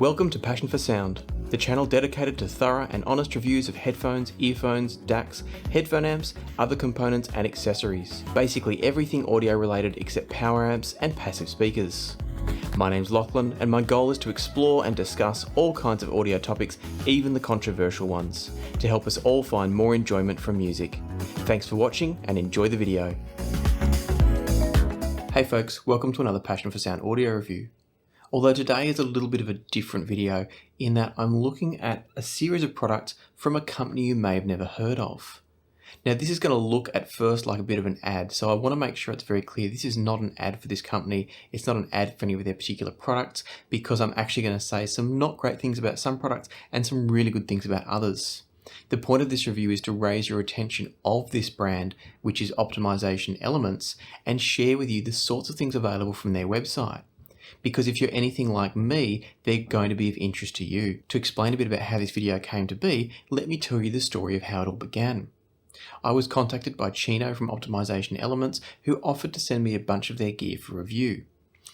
Welcome to Passion for Sound, the channel dedicated to thorough and honest reviews of headphones, earphones, DACs, headphone amps, other components and accessories. Basically everything audio related except power amps and passive speakers. My name's Lachlan and my goal is to explore and discuss all kinds of audio topics, even the controversial ones, to help us all find more enjoyment from music. Thanks for watching and enjoy the video. Hey folks, welcome to another Passion for Sound audio review. Although today is a little bit of a different video in that I'm looking at a series of products from a company you may have never heard of. Now this is going to look at first like a bit of an ad, so I want to make sure it's very clear this is not an ad for this company, it's not an ad for any of their particular products, because I'm actually going to say some not great things about some products and some really good things about others. The point of this review is to raise your attention of this brand, which is Optimization Elements, and share with you the sorts of things available from their website. Because if you're anything like me, they're going to be of interest to you. To explain a bit about how this video came to be, let me tell you the story of how it all began. I was contacted by Chino from Optimization Elements, who offered to send me a bunch of their gear for review.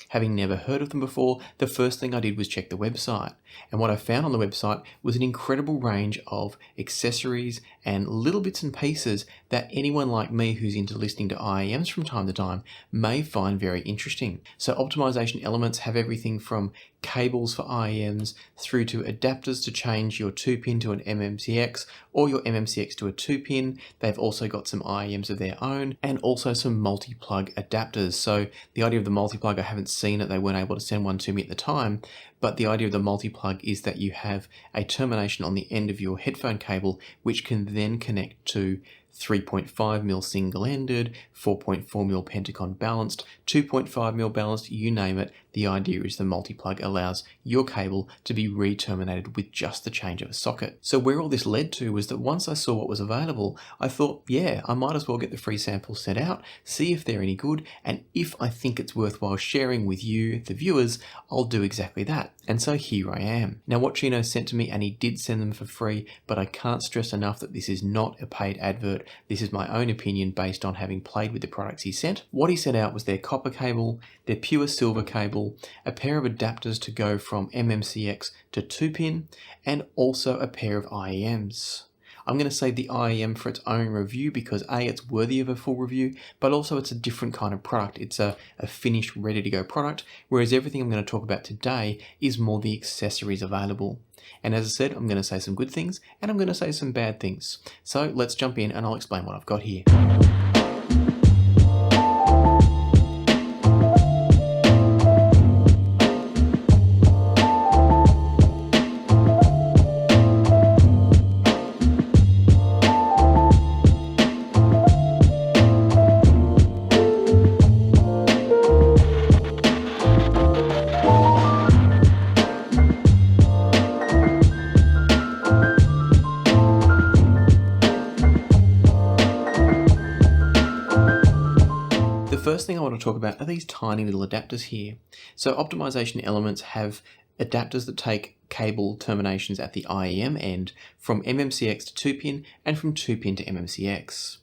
Having never heard of them before, the first thing I did was check the website. And what I found on the website was an incredible range of accessories and little bits and pieces that anyone like me who's into listening to IEMs from time to time may find very interesting. So Optimization Elements have everything from cables for IEMs through to adapters to change your 2-pin to an MMCX or your MMCX to a 2-pin. They've also got some IEMs of their own and also some multi-plug adapters. So the idea of the multi-plug, I haven't seen it, they weren't able to send one to me at the time, but the idea of the multi-plug is that you have a termination on the end of your headphone cable which can then connect to 3.5mm single-ended, 4.4mm Pentagon balanced, 2.5mm balanced, you name it. The idea is the multi-plug allows your cable to be re-terminated with just the change of a socket. So where all this led to was that once I saw what was available, I thought, yeah, I might as well get the free samples sent out, see if they're any good, and if I think it's worthwhile sharing with you, the viewers, I'll do exactly that. And so here I am. Now what Chino sent to me, and he did send them for free, but I can't stress enough that this is not a paid advert. This is my own opinion based on having played with the products he sent. What he sent out was their copper cable, their pure silver cable, a pair of adapters to go from MMCX to 2-pin, and also a pair of IEMs. I'm going to save the IEM for its own review because A, it's worthy of a full review, but also it's a different kind of product. It's a finished, ready to go product, whereas everything I'm going to talk about today is more the accessories available. And as I said, I'm going to say some good things and I'm going to say some bad things. So let's jump in and I'll explain what I've got here. First thing I want to talk about are these tiny little adapters here. So Optimization Elements have adapters that take cable terminations at the IEM end from MMCX to 2-pin and from 2-pin to MMCX.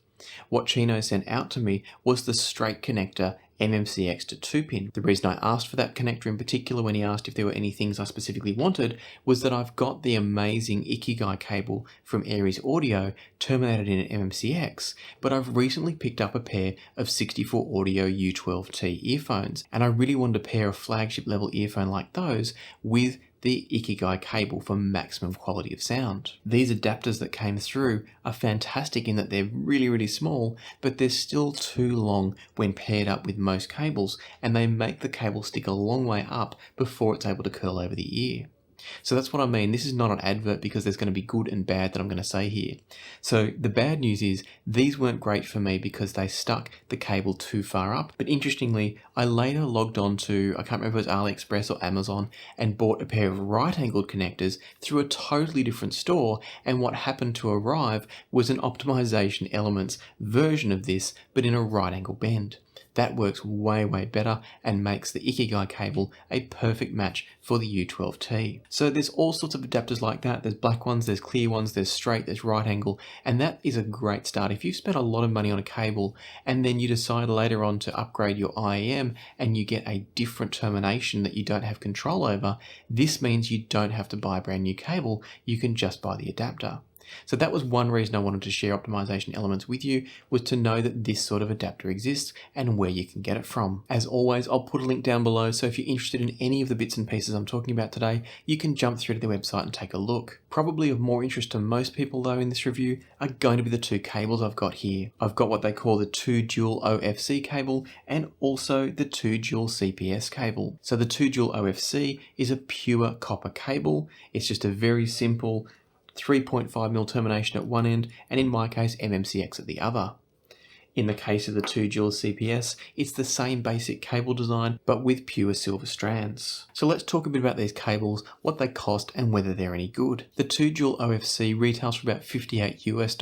What Chino sent out to me was the straight connector MMCX to 2-pin. The reason I asked for that connector in particular when he asked if there were any things I specifically wanted was that I've got the amazing Ikigai cable from Aries Audio terminated in an MMCX, but I've recently picked up a pair of 64 Audio U12T earphones, and I really wanted a pair of flagship level earphone like those with the Ikigai cable for maximum quality of sound. These adapters that came through are fantastic in that they're really small, but they're still too long when paired up with most cables, and they make the cable stick a long way up before it's able to curl over the ear. So that's what I mean. This is not an advert because there's going to be good and bad that I'm going to say here. So the bad news is these weren't great for me because they stuck the cable too far up. But interestingly, I later logged on to, I can't remember if it was AliExpress or Amazon, and bought a pair of right-angled connectors through a totally different store. And what happened to arrive was an Optimization Elements version of this, but in a right angle bend. that works way better and makes the Ikigai cable a perfect match for the U12T. So there's all sorts of adapters like that. There's black ones, there's clear ones, there's straight, there's right angle, and that is a great start. If you've spent a lot of money on a cable and then you decide later on to upgrade your IEM and you get a different termination that you don't have control over, this means you don't have to buy a brand new cable, you can just buy the adapter. So that was one reason I wanted to share optimization elements with you, was to know that this sort of adapter exists and where you can get it from. As always, I'll put a link down below, so if you're interested in any of the bits and pieces I'm talking about today, you can jump through to their website and take a look. Probably of more interest to most people though in this review are going to be the two cables I've got here. I've got what they call the 2 dual OFC cable and also the 2 dual CPS cable. So the 2 dual OFC is a pure copper cable. It's just a very simple 3.5mm termination at one end, and in my case MMCX at the other. In the case of the 2 dual CPS, it's the same basic cable design, but with pure silver strands. So let's talk a bit about these cables, what they cost, and whether they're any good. The 2 dual OFC retails for about $58 US,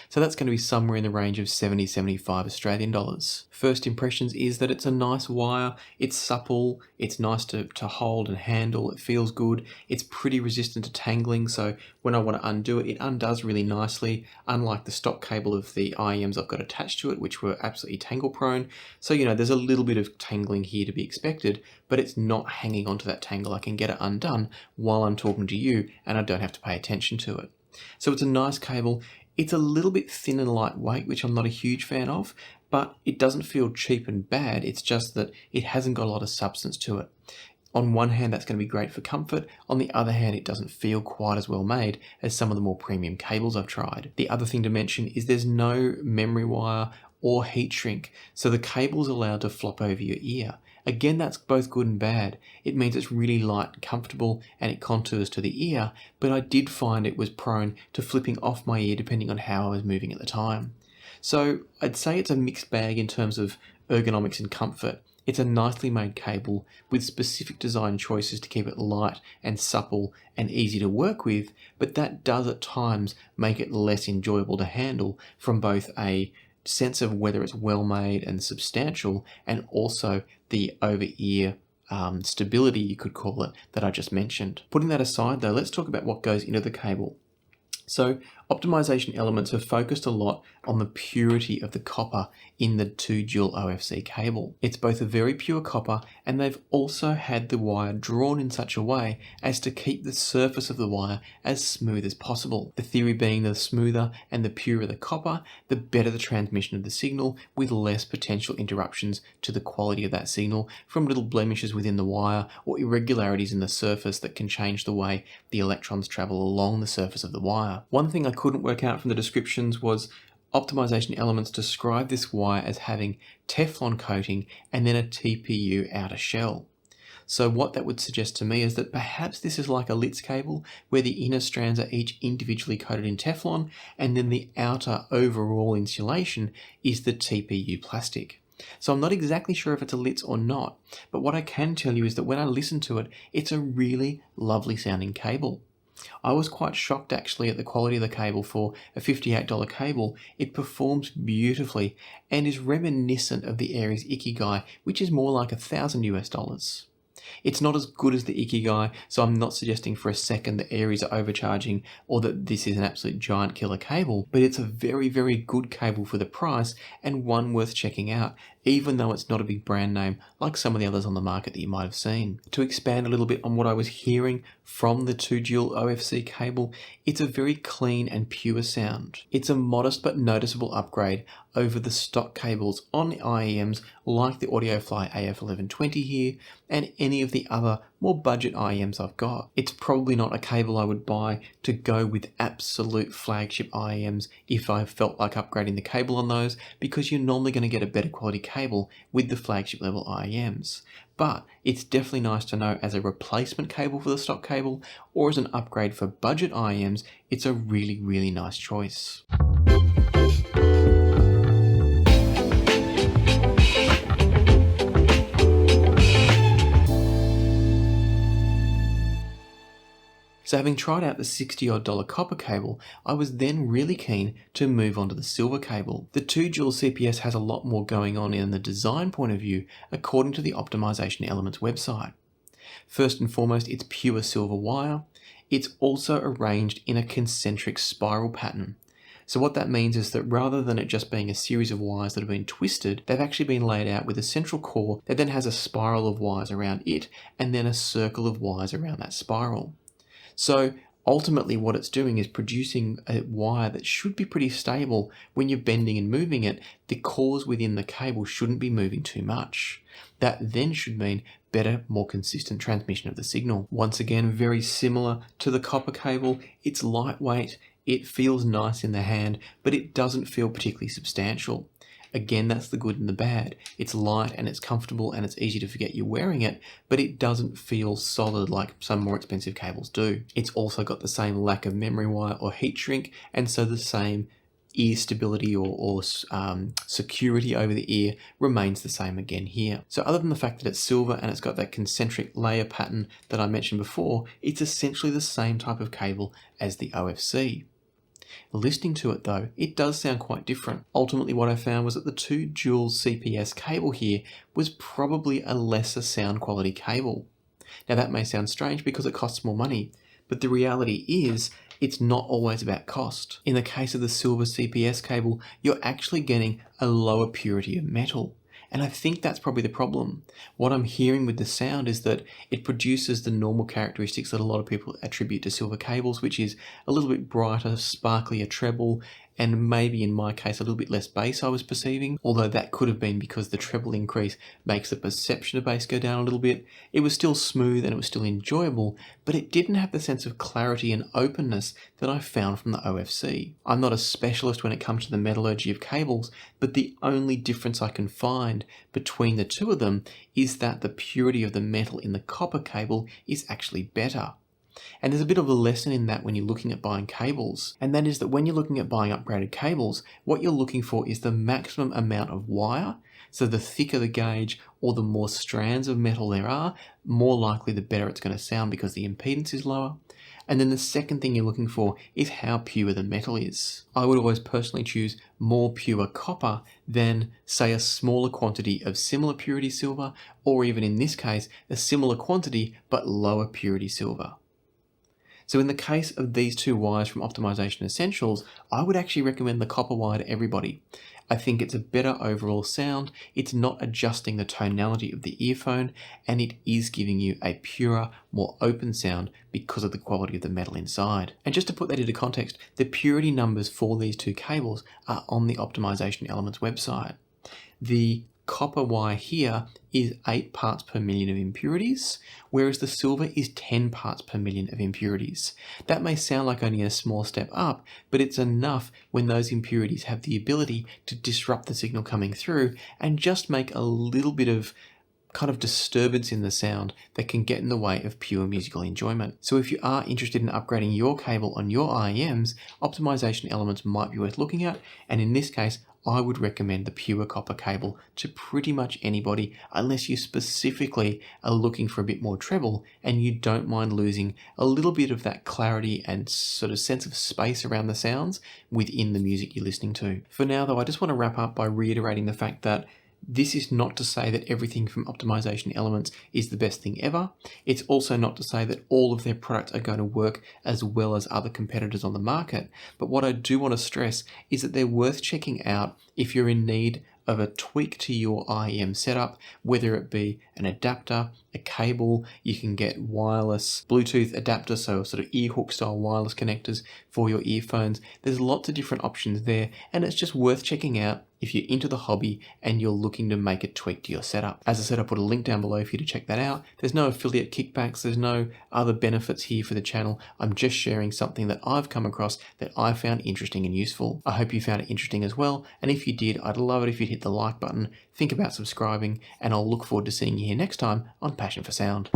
so that's going to be somewhere in the range of 70-75 Australian dollars. First impressions is that it's a nice wire, it's supple, it's nice to hold and handle, it feels good, it's pretty resistant to tangling, so when I want to undo it, it undoes really nicely, unlike the stock cable of the IEMs I've got attached to it, which were absolutely tangle prone. So, there's a little bit of tangling here to be expected, but it's not hanging onto that tangle. I can get it undone while I'm talking to you and I don't have to pay attention to it. So it's a nice cable. It's a little bit thin and lightweight, which I'm not a huge fan of, but it doesn't feel cheap and bad. It's just that it hasn't got a lot of substance to it. On one hand, that's going to be great for comfort. On the other hand, it doesn't feel quite as well made as some of the more premium cables I've tried. The other thing to mention is there's no memory wire or heat shrink, so the cable's allowed to flop over your ear. Again, that's both good and bad. It means it's really light and comfortable and it contours to the ear, but I did find it was prone to flipping off my ear depending on how I was moving at the time. So I'd say it's a mixed bag in terms of ergonomics and comfort. It's a nicely made cable with specific design choices to keep it light and supple and easy to work with, but that does at times make it less enjoyable to handle from both a sense of whether it's well made and substantial, and also the over-ear stability, you could call it, that I just mentioned. Putting that aside though, let's talk about what goes into the cable. So optimization elements have focused a lot on the purity of the copper in the 2 dual OFC cable. It's both a very pure copper, and they've also had the wire drawn in such a way as to keep the surface of the wire as smooth as possible. The theory being the smoother and the purer the copper, the better the transmission of the signal, with less potential interruptions to the quality of that signal from little blemishes within the wire or irregularities in the surface that can change the way the electrons travel along the surface of the wire. One thing I couldn't work out from the descriptions was optimization elements describe this wire as having Teflon coating and then a TPU outer shell. So what that would suggest to me is that perhaps this is like a LITS cable where the inner strands are each individually coated in Teflon and then the outer overall insulation is the TPU plastic. So I'm not exactly sure if it's a LITS or not, but what I can tell you is that when I listen to it, it's a really lovely sounding cable. I was quite shocked actually at the quality of the cable for a $58 cable. It performs beautifully and is reminiscent of the Aries Ikigai, which is more like $1,000 US. It's not as good as the Ikigai, so I'm not suggesting for a second that Aries are overcharging or that this is an absolute giant killer cable, but it's a very, very good cable for the price and one worth checking out, even though it's not a big brand name like some of the others on the market that you might have seen. To expand a little bit on what I was hearing from the 2 dual OFC cable, it's a very clean and pure sound. It's a modest but noticeable upgrade over the stock cables on the IEMs like the AudioFly AF1120 here and any of the other more budget IEMs I've got. It's probably not a cable I would buy to go with absolute flagship IEMs if I felt like upgrading the cable on those, because you're normally going to get a better quality cable with the flagship level IEMs. But it's definitely nice to know as a replacement cable for the stock cable or as an upgrade for budget IEMs, it's a really, really nice choice. So having tried out the $60 copper cable, I was then really keen to move on to the silver cable. The 2 dual CPS has a lot more going on in the design point of view, according to the Optimization Elements website. First and foremost, it's pure silver wire. It's also arranged in a concentric spiral pattern. So what that means is that rather than it just being a series of wires that have been twisted, they've actually been laid out with a central core that then has a spiral of wires around it and then a circle of wires around that spiral. So ultimately what it's doing is producing a wire that should be pretty stable. When you're bending and moving it, the cores within the cable shouldn't be moving too much. That then should mean better, more consistent transmission of the signal. Once again, very similar to the copper cable. It's lightweight, it feels nice in the hand, but it doesn't feel particularly substantial. Again, that's the good and the bad. It's light and it's comfortable and it's easy to forget you're wearing it, but it doesn't feel solid like some more expensive cables do. It's also got the same lack of memory wire or heat shrink, and so the same ear stability or security over the ear remains the same again here. So other than the fact that it's silver and it's got that concentric layer pattern that I mentioned before, it's essentially the same type of cable as the OFC. Listening to it though, it does sound quite different. Ultimately what I found was that the 2 dual CPS cable here was probably a lesser sound quality cable. Now that may sound strange because it costs more money, but the reality is it's not always about cost. In the case of the silver CPS cable, you're actually getting a lower purity of metal. And I think that's probably the problem. What I'm hearing with the sound is that it produces the normal characteristics that a lot of people attribute to silver cables, which is a little bit brighter, sparklier treble, and maybe in my case a little bit less bass I was perceiving, although that could have been because the treble increase makes the perception of bass go down a little bit. It was still smooth and it was still enjoyable, but it didn't have the sense of clarity and openness that I found from the OFC. I'm not a specialist when it comes to the metallurgy of cables, but the only difference I can find between the two of them is that the purity of the metal in the copper cable is actually better. And there's a bit of a lesson in that when you're looking at buying cables, and that is that when you're looking at buying upgraded cables, what you're looking for is the maximum amount of wire. So the thicker the gauge or the more strands of metal there are, more likely the better it's going to sound because the impedance is lower. And then the second thing you're looking for is how pure the metal is. I would always personally choose more pure copper than, say, a smaller quantity of similar purity silver, or even in this case, a similar quantity but lower purity silver. So in the case of these 2 wires from Optimization Essentials, I would actually recommend the copper wire to everybody. I think it's a better overall sound, it's not adjusting the tonality of the earphone, and it is giving you a purer, more open sound because of the quality of the metal inside. And just to put that into context, the purity numbers for these 2 cables are on the Optimization Elements website. The copper wire here is 8 parts per million of impurities, whereas the silver is 10 parts per million of impurities. That may sound like only a small step up, but it's enough when those impurities have the ability to disrupt the signal coming through and just make a little bit of kind of disturbance in the sound that can get in the way of pure musical enjoyment. So if you are interested in upgrading your cable on your IEMs, Optimization Elements might be worth looking at, and in this case, I would recommend the pure copper cable to pretty much anybody unless you specifically are looking for a bit more treble and you don't mind losing a little bit of that clarity and sort of sense of space around the sounds within the music you're listening to. For now though, I just want to wrap up by reiterating the fact that this is not to say that everything from Optimization Elements is the best thing ever. It's also not to say that all of their products are going to work as well as other competitors on the market. But what I do want to stress is that they're worth checking out if you're in need of a tweak to your IEM setup, whether it be an adapter, a cable. You can get wireless Bluetooth adapter, so sort of ear hook style wireless connectors for your earphones. There's lots of different options there, and it's just worth checking out if you're into the hobby and you're looking to make a tweak to your setup. As I said, I'll put a link down below for you to check that out. There's no affiliate kickbacks, there's no other benefits here for the channel. I'm just sharing something that I've come across that I found interesting and useful. I hope you found it interesting as well, and if you did, I'd love it if you'd hit the like button, think about subscribing, and I'll look forward to seeing you here next time on Passion for Sound.